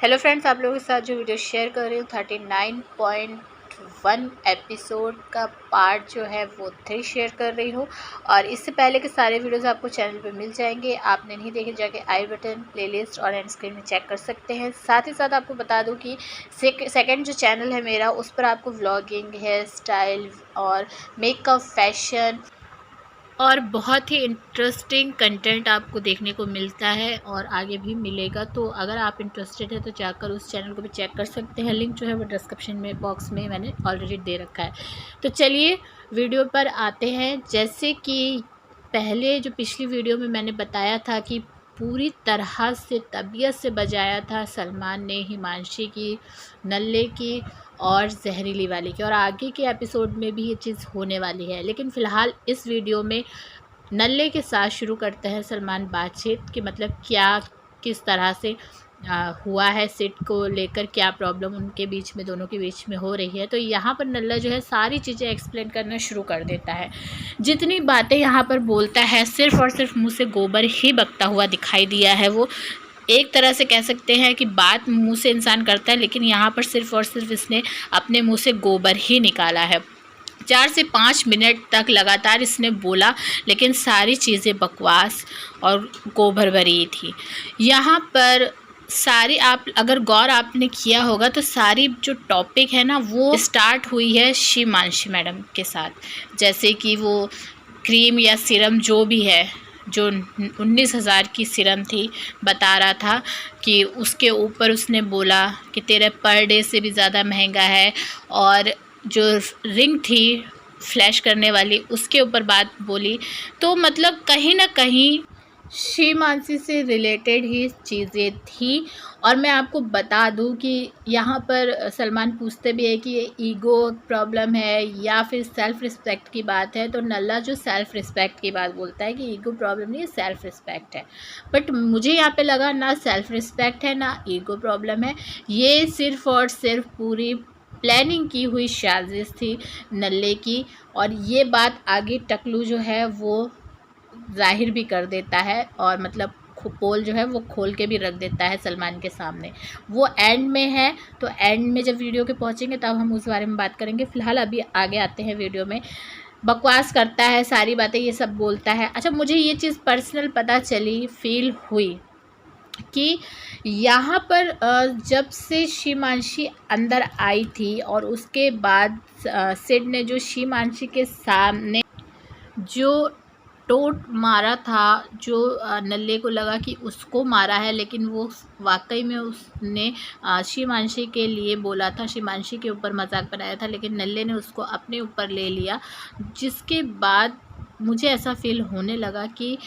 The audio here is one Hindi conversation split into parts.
हेलो फ्रेंड्स, आप लोगों के साथ जो वीडियो शेयर कर रही हूँ 39.1 एपिसोड का पार्ट जो है वो 3 शेयर कर रही हूँ। और इससे पहले के सारे वीडियोस आपको चैनल पे मिल जाएंगे। आपने नहीं देखे जाके आई बटन, प्लेलिस्ट और एंड स्क्रीन में चेक कर सकते हैं। साथ ही साथ आपको बता दूँ कि सेकंड जो चैनल है मेरा, उस पर आपको व्लॉगिंग, हेयर स्टाइल और मेकअप, फैशन और बहुत ही इंटरेस्टिंग कंटेंट आपको देखने को मिलता है और आगे भी मिलेगा। तो अगर आप इंटरेस्टेड है तो जाकर उस चैनल को भी चेक कर सकते हैं। लिंक जो है वो डिस्क्रिप्शन में बॉक्स में मैंने ऑलरेडी दे रखा है। तो चलिए वीडियो पर आते हैं। जैसे कि पहले जो पिछली वीडियो में मैंने बताया था कि पूरी तरह से तबीयत से बजाया था सलमान ने हिमांशी की, नल्ले की और जहरीली वाली की, और आगे के एपिसोड में भी ये चीज़ होने वाली है। लेकिन फ़िलहाल इस वीडियो में नल्ले के साथ शुरू करते हैं सलमान बातचीत कि मतलब क्या किस तरह से हुआ है, सिड को लेकर क्या प्रॉब्लम उनके बीच में, दोनों के बीच में हो रही है। तो यहाँ पर नल्ला जो है सारी चीज़ें एक्सप्लेन करना शुरू कर देता है। जितनी बातें यहाँ पर बोलता है सिर्फ़ और सिर्फ मुँह से गोबर ही बकता हुआ दिखाई दिया है। वो एक तरह से कह सकते हैं कि बात मुंह से इंसान करता है, लेकिन यहाँ पर सिर्फ़ और सिर्फ इसने अपने मुंह से गोबर ही निकाला है। 4 से 5 मिनट तक लगातार इसने बोला, लेकिन सारी चीज़ें बकवास और गोबर भरी थी। यहाँ पर सारी, आप अगर गौर आपने किया होगा तो सारी जो टॉपिक है ना वो स्टार्ट हुई है शिमांशी मैडम के साथ। जैसे कि वो क्रीम या सीरम जो भी है, जो 19,000 की सीरम थी, बता रहा था कि उसके ऊपर उसने बोला कि तेरे पर डे से भी ज़्यादा महंगा है। और जो रिंग थी फ्लैश करने वाली, उसके ऊपर बात बोली। तो मतलब कहीं ना कहीं शिमांशी से रिलेटेड ही चीज़ें थी। और मैं आपको बता दूं कि यहाँ पर सलमान पूछते भी है कि ये ईगो प्रॉब्लम है या फिर सेल्फ़ रिस्पेक्ट की बात है। तो नल्ला जो सेल्फ़ रिस्पेक्ट की बात बोलता है कि ईगो प्रॉब्लम नहीं, सेल्फ़ रिस्पेक्ट है। बट मुझे यहाँ पे लगा ना सेल्फ़ रिस्पेक्ट है ना ईगो प्रॉब्लम है, ये सिर्फ़ और सिर्फ पूरी प्लानिंग की हुई साजिश थी नल्ले की। और ये बात आगे टकलू जो है वो जाहिर भी कर देता है और मतलब पोल जो है वो खोल के भी रख देता है सलमान के सामने। वो एंड में है, तो एंड में जब वीडियो के पहुंचेंगे तब हम उस बारे में बात करेंगे। फ़िलहाल अभी आगे आते हैं वीडियो में। बकवास करता है, सारी बातें ये सब बोलता है। अच्छा, मुझे ये चीज़ पर्सनल पता चली, फील हुई कि यहाँ पर जब से शिमांशी अंदर आई थी और उसके बाद सिड ने जो शिमांशी के सामने जो टोट मारा था, जो नल्ले को लगा कि उसको मारा है, लेकिन वो वाकई में उसने शिमांशी के लिए बोला था, शिमांशी के ऊपर मजाक बनाया था, लेकिन नल्ले ने उसको अपने ऊपर ले लिया। जिसके बाद मुझे ऐसा फील होने लगा कि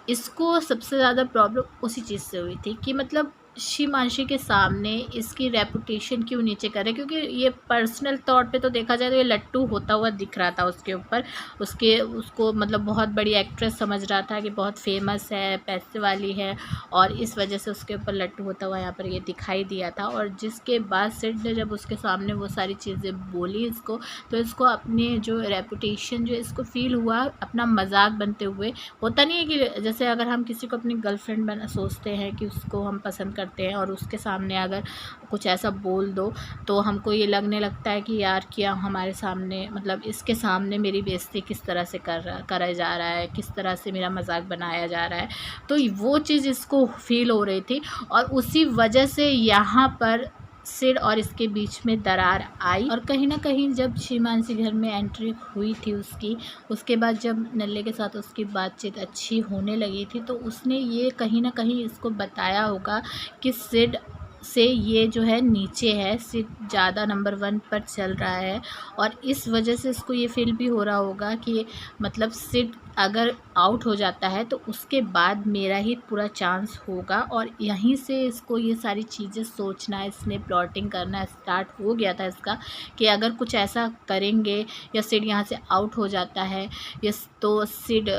इसको सबसे ज़्यादा प्रॉब्लम उसी चीज़ से हुई थी कि मतलब शिमांशी के सामने इसकी रेपुटेशन क्यों नीचे करे, क्योंकि ये पर्सनल तौर पे तो देखा जाए तो ये लट्टू होता हुआ दिख रहा था उसके ऊपर। उसको मतलब बहुत बड़ी एक्ट्रेस समझ रहा था कि बहुत फेमस है, पैसे वाली है, और इस वजह से उसके ऊपर लट्टू होता हुआ यहाँ पर ये दिखाई दिया था। और जिसके बाद सिड ने जब उसके सामने वो सारी चीज़ें बोली इसको, तो इसको अपने जो रेपुटेशन जो इसको फील हुआ अपना मजाक बनते हुए। होता नहीं है कि जैसे अगर हम किसी को अपनी गर्लफ्रेंड बना सोचते हैं कि उसको हम पसंद करते हैं और उसके सामने अगर कुछ ऐसा बोल दो तो हमको ये लगने लगता है कि यार क्या हमारे सामने, मतलब इसके सामने मेरी बेइज्जती किस तरह से करा जा रहा है, किस तरह से मेरा मजाक बनाया जा रहा है। तो वो चीज़ इसको फील हो रही थी और उसी वजह से यहाँ पर सिड और इसके बीच में दरार आई। और कहीं ना कहीं जब शिमांशी घर में एंट्री हुई थी उसकी, उसके बाद जब नल्ले के साथ उसकी बातचीत अच्छी होने लगी थी, तो उसने ये कहीं ना कहीं इसको बताया होगा कि सिड से ये जो है नीचे है, सिड ज़्यादा नंबर 1 पर चल रहा है। और इस वजह से इसको ये फील भी हो रहा होगा कि मतलब सिड अगर आउट हो जाता है तो उसके बाद मेरा ही पूरा चांस होगा। और यहीं से इसको ये सारी चीज़ें सोचना, इसने प्लॉटिंग करना स्टार्ट हो गया था इसका कि अगर कुछ ऐसा करेंगे या सिड यहाँ से आउट हो जाता है या तो सिड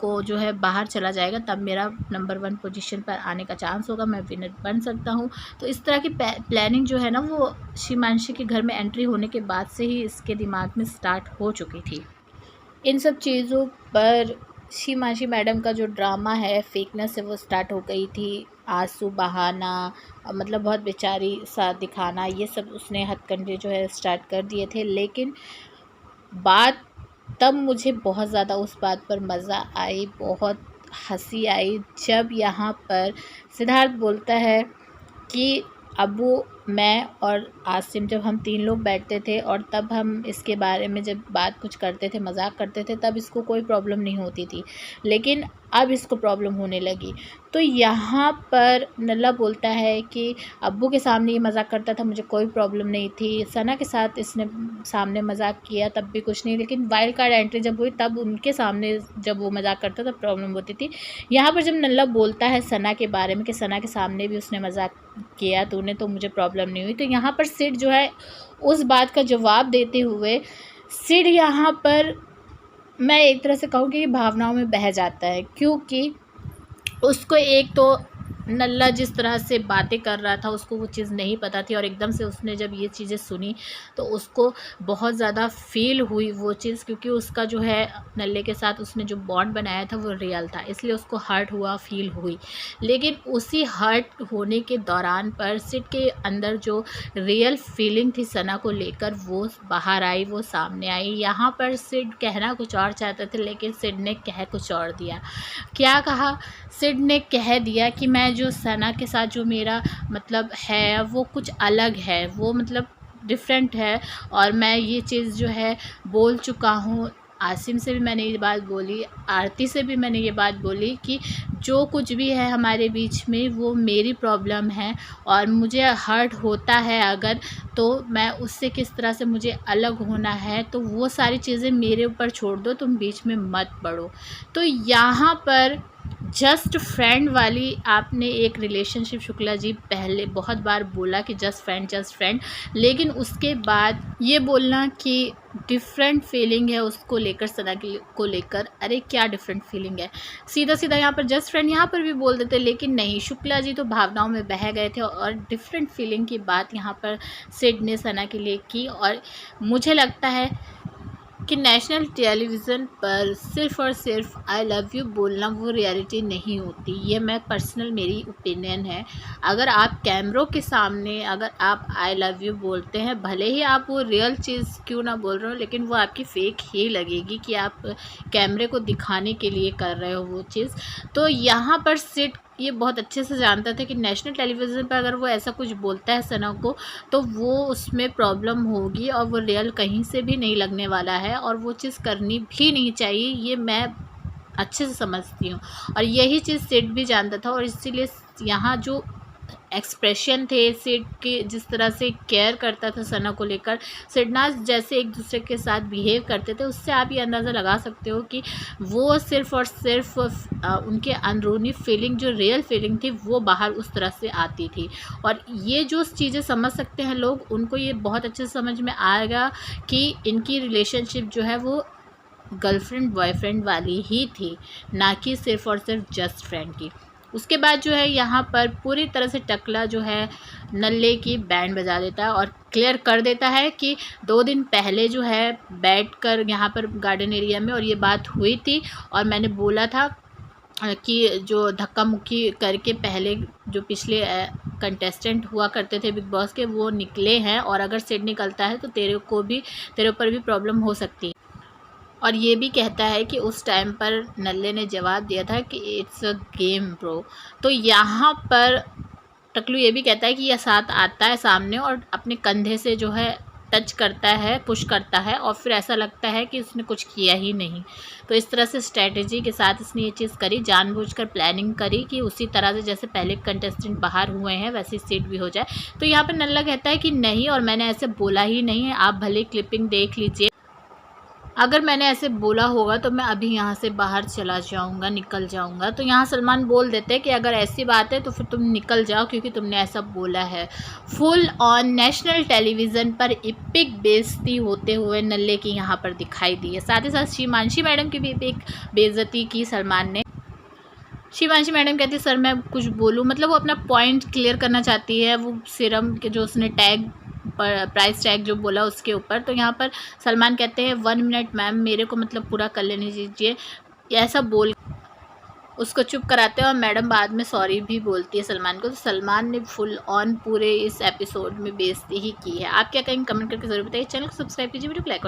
को जो है बाहर चला जाएगा, तब मेरा नंबर 1 पोजीशन पर आने का चांस होगा, मैं विनर बन सकता हूँ। तो इस तरह की प्लानिंग जो है ना वो शिमांशी के घर में एंट्री होने के बाद से ही इसके दिमाग में स्टार्ट हो चुकी थी। इन सब चीज़ों पर शिमांशी मैडम का जो ड्रामा है, फेकनेस है, वो स्टार्ट हो गई थी आंसू बहाना, मतलब बहुत बेचारी सा दिखाना, ये सब उसने हथकंडे जो है स्टार्ट कर दिए थे। लेकिन बात तब मुझे बहुत ज़्यादा उस बात पर मज़ा आई, बहुत हंसी आई जब यहाँ पर सिद्धार्थ बोलता है कि अब्बू, मैं और आसिम जब हम 3 लोग बैठते थे और तब हम इसके बारे में जब बात कुछ करते थे, मजाक करते थे, तब इसको कोई प्रॉब्लम नहीं होती थी, लेकिन अब इसको प्रॉब्लम होने लगी। तो यहाँ पर नल्ला बोलता है कि अब्बू के सामने ये मजाक करता था, मुझे कोई प्रॉब्लम नहीं थी, सना के साथ इसने सामने मजाक किया तब भी कुछ नहीं, लेकिन वाइल्ड कार्ड एंट्री जब हुई तब उनके सामने जब वो मजाक करता तब प्रॉब्लम होती थी। यहाँ पर जब नल्ला बोलता है सना के बारे में कि सना के सामने भी उसने मजाक किया तो उन्हें तो मुझे प्रॉब्लम नहीं हुई, तो यहाँ पर सिड जो है उस बात का जवाब देते हुए सिड यहाँ पर मैं एक तरह से कहूँ कि भावनाओं में बह जाता है, क्योंकि उसको एक तो नल्ला जिस तरह से बातें कर रहा था उसको वो चीज़ नहीं पता थी, और एकदम से उसने जब ये चीज़ें सुनी तो उसको बहुत ज़्यादा फील हुई वो चीज़, क्योंकि उसका जो है नल्ले के साथ उसने जो बॉन्ड बनाया था वो रियल था, इसलिए उसको हर्ट हुआ, फील हुई। लेकिन उसी हर्ट होने के दौरान पर सिड के अंदर जो रियल फीलिंग थी सना को लेकर वो बाहर आई, वो सामने आई। यहाँ पर सिड कहना कुछ और चाहते थे लेकिन सिड ने कह कुछ और दिया। क्या कहा? सिड ने कह दिया कि मैं जो सना के साथ जो मेरा मतलब है वो कुछ अलग है, वो मतलब डिफरेंट है, और मैं ये चीज़ जो है बोल चुका हूँ। आसिम से भी मैंने ये बात बोली, आरती से भी मैंने ये बात बोली कि जो कुछ भी है हमारे बीच में वो मेरी प्रॉब्लम है, और मुझे हर्ट होता है अगर तो मैं उससे किस तरह से मुझे अलग होना है, तो वो सारी चीज़ें मेरे ऊपर छोड़ दो, तुम बीच में मत पड़ो। तो यहाँ पर जस्ट फ्रेंड वाली आपने एक रिलेशनशिप शुक्ला जी पहले बहुत बार बोला कि जस्ट फ्रेंड, लेकिन उसके बाद ये बोलना कि डिफरेंट फीलिंग है उसको लेकर, सना को लेकर, अरे क्या डिफरेंट फीलिंग है? सीधा सीधा यहाँ पर जस्ट फ्रेंड यहाँ पर भी बोल देते, लेकिन नहीं, शुक्ला जी तो भावनाओं में बह गए थे और डिफरेंट फीलिंग की बात यहाँ पर सिड ने सना के लिए की। और मुझे लगता है कि नेशनल टेलीविज़न पर सिर्फ़ और सिर्फ आई लव यू बोलना वो रियलिटी नहीं होती, ये मैं पर्सनल मेरी ओपिनियन है। अगर आप कैमरों के सामने अगर आप आई लव यू बोलते हैं, भले ही आप वो रियल चीज़ क्यों ना बोल रहे हो, लेकिन वो आपकी फ़ेक ही लगेगी कि आप कैमरे को दिखाने के लिए कर रहे हो वो चीज़। तो यहाँ पर सिड ये बहुत अच्छे से जानता था कि नेशनल टेलीविज़न पर अगर वो ऐसा कुछ बोलता है सना को तो वो उसमें प्रॉब्लम होगी और वो रियल कहीं से भी नहीं लगने वाला है, और वो चीज़ करनी भी नहीं चाहिए, ये मैं अच्छे से समझती हूँ। और यही चीज़ सिड भी जानता था, और इसीलिए यहाँ जो एक्सप्रेशन थे सिड के, जिस तरह से केयर करता था सना को लेकर, सिडनाज जैसे एक दूसरे के साथ बिहेव करते थे, उससे आप ये अंदाज़ा लगा सकते हो कि वो सिर्फ़ और सिर्फ उनके अंदरूनी फीलिंग, जो रियल फीलिंग थी वो बाहर उस तरह से आती थी। और ये जो चीज़ें समझ सकते हैं लोग, उनको ये बहुत अच्छे से समझ में आएगा कि इनकी रिलेशनशिप जो है वो गर्लफ्रेंड बॉयफ्रेंड वाली ही थी, ना कि सिर्फ़ और सिर्फ जस्ट फ्रेंड की। उसके बाद जो है यहाँ पर पूरी तरह से टकला जो है नल्ले की बैंड बजा देता है और क्लियर कर देता है कि 2 दिन पहले जो है बैठकर यहाँ पर गार्डन एरिया में और ये बात हुई थी, और मैंने बोला था कि जो धक्का मुक्की करके पहले जो पिछले कंटेस्टेंट हुआ करते थे बिग बॉस के, वो निकले हैं, और अगर सिड निकलता है तो तेरे ऊपर भी प्रॉब्लम हो सकती है। और ये भी कहता है कि उस टाइम पर नल्ले ने जवाब दिया था कि इट्स अ गेम ब्रो। तो यहाँ पर टकलू ये भी कहता है कि यह साथ आता है सामने और अपने कंधे से जो है टच करता है, पुश करता है, और फिर ऐसा लगता है कि उसने कुछ किया ही नहीं। तो इस तरह से स्ट्रेटजी के साथ इसने ये चीज़ करी, जानबूझकर प्लानिंग करी कि उसी तरह से जैसे पहले कंटेस्टेंट बाहर हुए हैं वैसे सीट भी हो जाए। तो यहाँ पर नल्ला कहता है कि नहीं, और मैंने ऐसे बोला ही नहीं है, आप भले क्लिपिंग देख लीजिए, अगर मैंने ऐसे बोला होगा तो मैं अभी यहाँ से बाहर चला जाऊँगा, निकल जाऊँगा। तो यहाँ सलमान बोल देते हैं कि अगर ऐसी बात है तो फिर तुम निकल जाओ, क्योंकि तुमने ऐसा बोला है। फुल ऑन नेशनल टेलीविज़न पर इपिक बेइज्जती होते हुए नल्ले की यहाँ पर दिखाई दी है। साथ ही साथ शिवांशी मैडम की भी इपिक बेइज्जती की सलमान ने। शिवांशी मैडम कहती है सर मैं कुछ बोलूँ, मतलब वो अपना पॉइंट क्लियर करना चाहती है, वो सीरम के जो उसने टैग प्राइस टैग जो बोला उसके ऊपर। तो यहाँ पर सलमान कहते हैं 1 मिनट मैम, मेरे को मतलब पूरा कर लेने दीजिए, ऐसा बोल उसको चुप कराते हैं और मैडम बाद में सॉरी भी बोलती है सलमान को। तो सलमान ने फुल ऑन पूरे इस एपिसोड में बेइज्जती ही की है। आप क्या कहेंगे कमेंट करके ज़रूर बताइए। चैनल को सब्सक्राइब कीजिए, वीडियो को लाइक